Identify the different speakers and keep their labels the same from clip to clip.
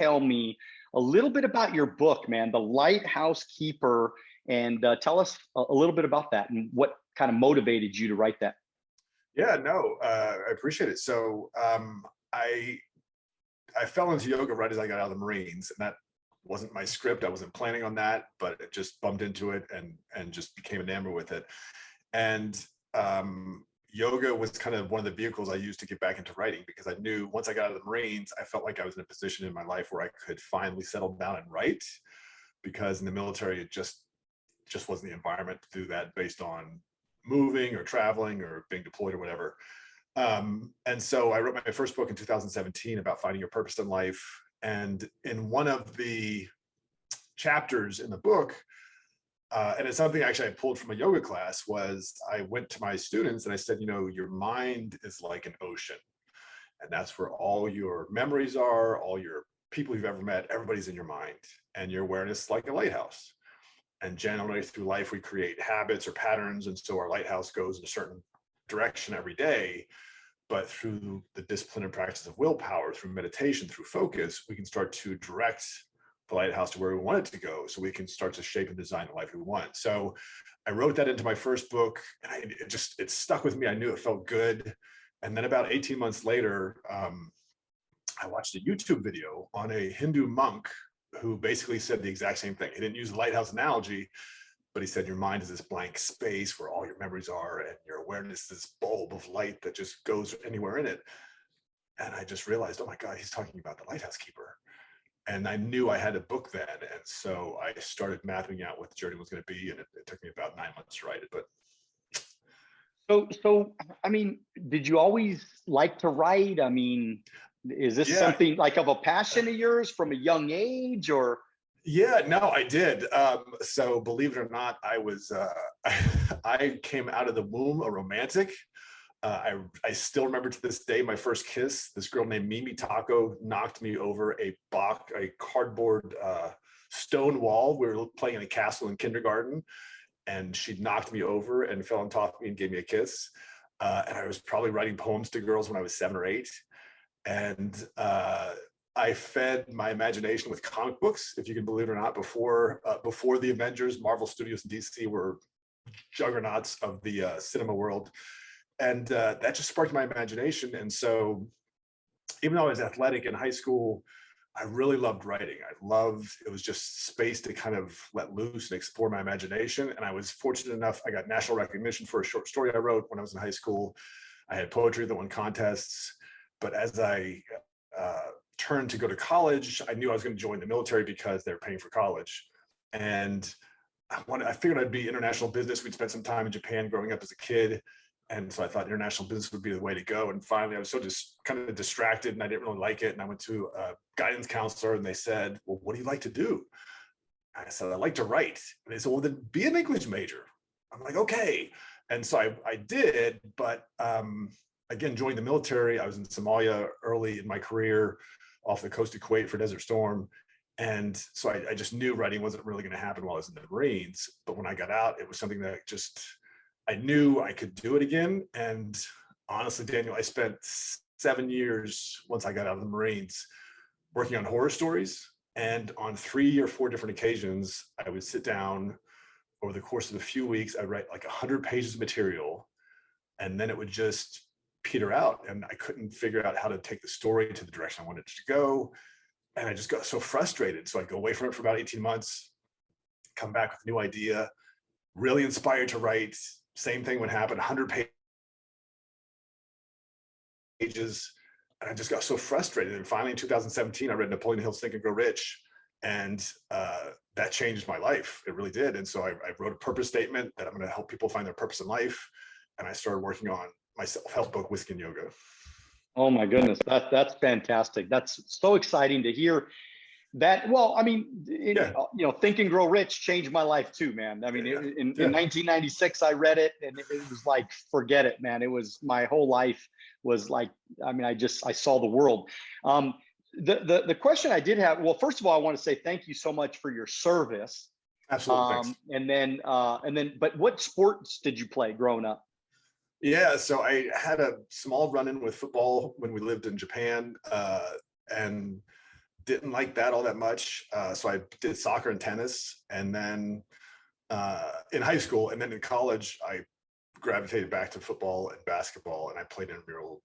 Speaker 1: tell me a little bit about your book, man, The Lighthouse Keeper, and tell us a little bit about that and what kind of motivated you to write that.
Speaker 2: Yeah, no, I appreciate it. So I fell into yoga right as I got out of the Marines, and that wasn't my script. I wasn't planning on that, but it just bumped into it and just became enamored with it. And yoga was kind of one of the vehicles I used to get back into writing, because I knew once I got out of the Marines, I felt like I was in a position in my life where I could finally settle down and write, because in the military, it just wasn't the environment to do that based on moving or traveling or being deployed or whatever. And so I wrote my first book in 2017 about finding your purpose in life. And in one of the chapters in the book, and it's something actually I pulled from a yoga class, was I went to my students and I said, you know, your mind is like an ocean, and that's where all your memories are, all your people you've ever met, everybody's in your mind, and your awareness is like a lighthouse. And generally through life, we create habits or patterns. And so our lighthouse goes in a certain direction every day. But through the discipline and practice of willpower, through meditation, through focus, we can start to direct the lighthouse to where we want it to go, so we can start to shape and design the life we want. So I wrote that into my first book, and it stuck with me. I knew it felt good. And then about 18 months later, I watched a YouTube video on a Hindu monk who basically said the exact same thing. He didn't use the lighthouse analogy, but he said your mind is this blank space where all your memories are, and your awareness is this bulb of light that just goes anywhere in it. And I just realized, oh my God, he's talking about the lighthouse keeper. And I knew I had a book then. And so I started mapping out what the journey was going to be. And it took me about 9 months to write it. But
Speaker 1: So, I mean, did you always like to write? I mean, is this something like of a passion of yours from a young age, or?
Speaker 2: Yeah, no, I did. So believe it or not, I was, I came out of the womb a romantic. I still remember to this day, my first kiss. This girl named Mimi Taco knocked me over a cardboard stone wall. We were playing in a castle in kindergarten, and she knocked me over and fell on top of me and gave me a kiss. And I was probably writing poems to girls when I was 7 or 8. And I fed my imagination with comic books, if you can believe it or not. Before the Avengers, Marvel Studios in DC were juggernauts of the cinema world. And that just sparked my imagination. And so even though I was athletic in high school, I really loved writing. It was just space to kind of let loose and explore my imagination. And I was fortunate enough, I got national recognition for a short story I wrote when I was in high school. I had poetry that won contests. But as I turned to go to college, I knew I was going to join the military because they were paying for college. And I figured I'd be international business. We'd spent some time in Japan growing up as a kid. And so I thought international business would be the way to go. And finally, I was so just kind of distracted and I didn't really like it. And I went to a guidance counselor and they said, well, what do you like to do? I said, I like to write. And they said, well, then be an English major. I'm like, okay. And so I did, but again, joined the military. I was in Somalia early in my career off the coast of Kuwait for Desert Storm. And so I just knew writing wasn't really going to happen while I was in the Marines. But when I got out, it was something that I knew I could do it again. And honestly, Daniel, I spent 7 years once I got out of the Marines working on horror stories. And on 3 or 4 different occasions, I would sit down over the course of a few weeks. I'd write like 100 pages of material, and then it would just peter out. And I couldn't figure out how to take the story to the direction I wanted it to go. And I just got so frustrated. So I'd go away from it for about 18 months, come back with a new idea, really inspired to write. Same thing would happen, 100 pages. And I just got so frustrated. And finally in 2017, I read Napoleon Hill's Think and Grow Rich. And that changed my life. It really did. And so I wrote a purpose statement that I'm going to help people find their purpose in life. And I started working on my self-help book, Whiskey and Yoga.
Speaker 1: Oh my goodness, that's fantastic. That's so exciting to hear. That, well, I mean, Think and Grow Rich changed my life too, man. I mean, in 1996, I read it and it was like, forget it, man. It was, my whole life was like, I mean, I saw the world. The question I did have, well, first of all, I want to say thank you so much for your service.
Speaker 2: Absolutely.
Speaker 1: And then, but what sports did you play growing up?
Speaker 2: Yeah, so I had a small run-in with football when we lived in Japan, and didn't like that all that much. So I did soccer and tennis, and then in high school, and then in college, I gravitated back to football and basketball, and I played intramural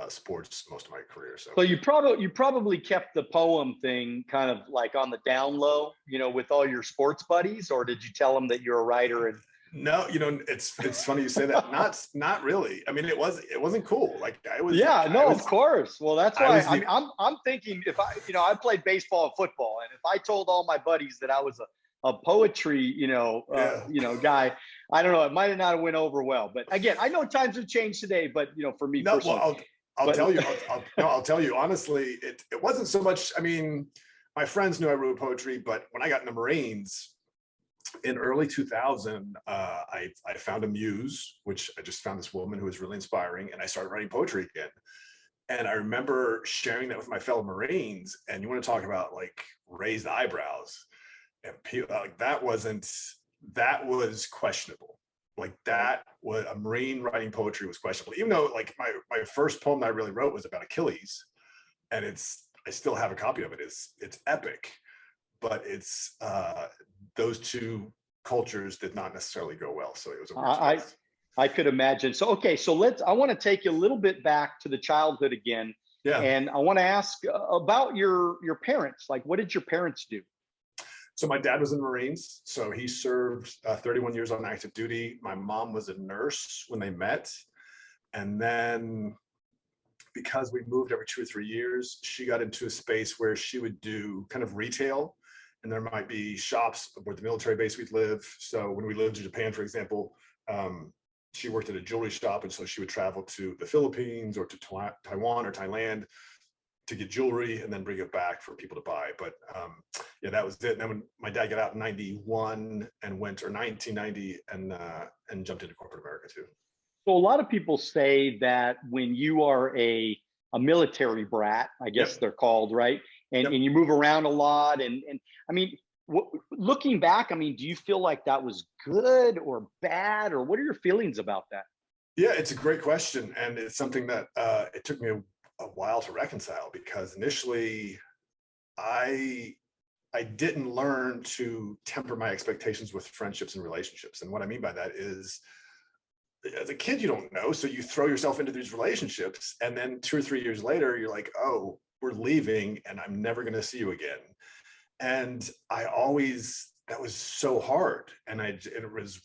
Speaker 2: sports most of my career.
Speaker 1: So you probably kept the poem thing kind of like on the down low, with all your sports buddies, or did you tell them that you're a writer? And
Speaker 2: no, it's funny you say that. Not really. I mean, it wasn't cool. Like
Speaker 1: of course. Well, that's why I'm thinking if I played baseball and football, and if I told all my buddies that I was a poetry, guy, I don't know, it might have not went over well. But again, I know times have changed today, but for me personally,
Speaker 2: well, I'll tell you. I'll tell you honestly, it wasn't so much. I mean, my friends knew I wrote poetry, but when I got in the Marines in early 2000, I found a muse, which I just found this woman who was really inspiring, and I started writing poetry again. And I remember sharing that with my fellow Marines. And you want to talk about like raised eyebrows, and people like that was questionable. Like that was a Marine writing poetry was questionable, even though like my first poem that I really wrote was about Achilles, and I still have a copy of it. It's epic, but it's those two cultures did not necessarily go well. So it was a weird choice.
Speaker 1: I could imagine. So okay, so I want to take you a little bit back to the childhood again.
Speaker 2: Yeah.
Speaker 1: And I want to ask about your parents. Like, what did your parents do?
Speaker 2: So my dad was in the Marines, so he served 31 years on active duty. My mom was a nurse when they met. And then because we moved every 2 or 3 years, she got into a space where she would do kind of retail, and there might be shops where the military base we'd live. So when we lived in Japan, for example, she worked at a jewelry shop, and so she would travel to the Philippines or to Taiwan or Thailand to get jewelry and then bring it back for people to buy. But that was it. And then when my dad got out in 91 and went, or 1990, and jumped into corporate America too.
Speaker 1: So a lot of people say that when you are a military brat, I guess they're called, right? And you move around a lot. And I mean, looking back, I mean, do you feel like that was good or bad, or what are your feelings about that?
Speaker 2: Yeah, it's a great question. And it's something that it took me a while to reconcile, because initially I didn't learn to temper my expectations with friendships and relationships. And what I mean by that is, as a kid, you don't know. So you throw yourself into these relationships, and then 2 or 3 years later, you're like, oh, we're leaving and I'm never going to see you again. And that was so hard. And it was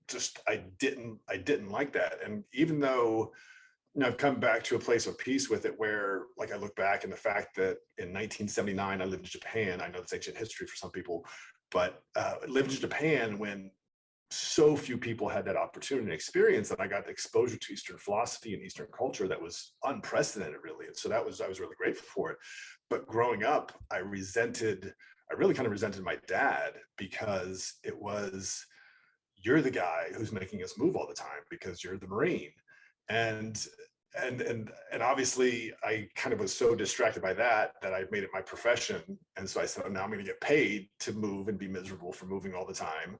Speaker 2: just, I didn't like that. And even though, I've come back to a place of peace with it, where like I look back, and the fact that in 1979, I lived in Japan. I know it's ancient history for some people, but I lived in Japan when so few people had that opportunity and experience, that I got the exposure to Eastern philosophy and Eastern culture that was unprecedented, really. And so I was really grateful for it. But growing up, I really kind of resented my dad, because it was, you're the guy who's making us move all the time because you're the Marine. And obviously I kind of was so distracted by that I made it my profession. And so I said, oh, now I'm going to get paid to move and be miserable for moving all the time.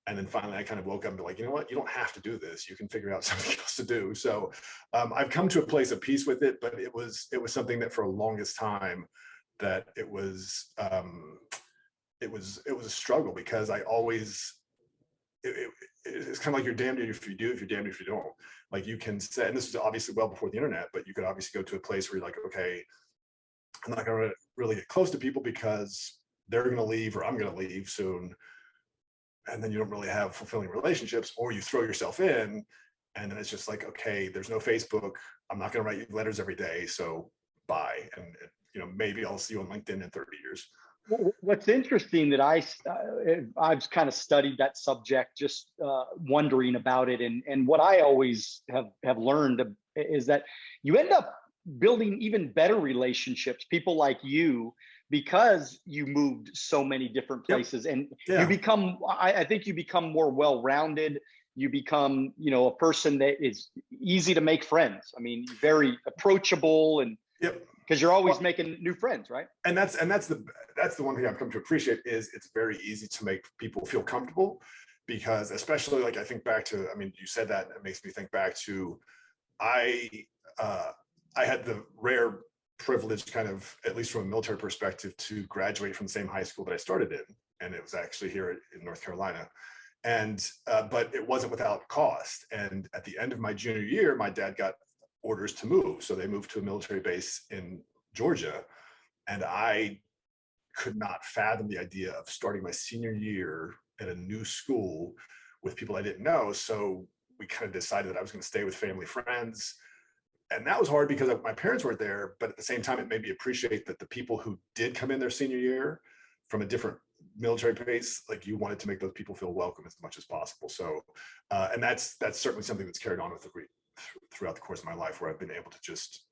Speaker 2: And then finally I kind of woke up and be like, you know what, you don't have to do this. You can figure out something else to do. So I've come to a place of peace with it, but it was something that for the longest time that it was a struggle, because I always, it's kind of like you're damned if you do, if you're damned if you don't. Like you can say, and this is obviously well before the internet, but you could obviously go to a place where you're like, okay, I'm not going to really get close to people because they're going to leave, or I'm going to leave soon. And then you don't really have fulfilling relationships, or you throw yourself in, and then it's just like, okay, there's no Facebook. I'm not going to write you letters every day. So bye. And maybe I'll see you on LinkedIn in 30 years.
Speaker 1: What's interesting that I've kind of studied that subject, just wondering about it, and what I always have learned is that you end up building even better relationships, people like you, because you moved so many different places. And you become, I think you become more well-rounded. You become, a person that is easy to make friends. I mean, very approachable, and because you're always making new friends, right?
Speaker 2: And that's the one thing I've come to appreciate, is it's very easy to make people feel comfortable, because especially like I think back to, I mean, you said that, it makes me think back to, I had the rare privileged kind of, at least from a military perspective, to graduate from the same high school that I started in. And it was actually here in North Carolina. And, but it wasn't without cost. And at the end of my junior year, my dad got orders to move. So they moved to a military base in Georgia. And I could not fathom the idea of starting my senior year at a new school with people I didn't know. So we kind of decided that I was going to stay with family friends. And that was hard because my parents weren't there, but at the same time, it made me appreciate that the people who did come in their senior year from a different military base, like, you wanted to make those people feel welcome as much as possible. So, and that's certainly something that's carried on with throughout the course of my life, where I've been able to just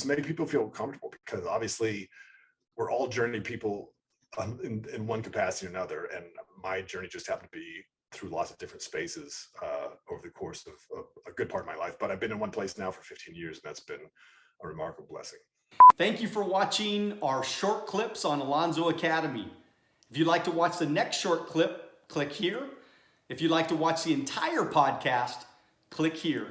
Speaker 2: make people feel comfortable, because obviously we're all journey people in one capacity or another. And my journey just happened to be through lots of different spaces over the course of a good part of my life. But I've been in one place now for 15 years, and that's been a remarkable blessing.
Speaker 3: Thank you for watching our short clips on Alonzo Academy. If you'd like to watch the next short clip, click here. If you'd like to watch the entire podcast, click here.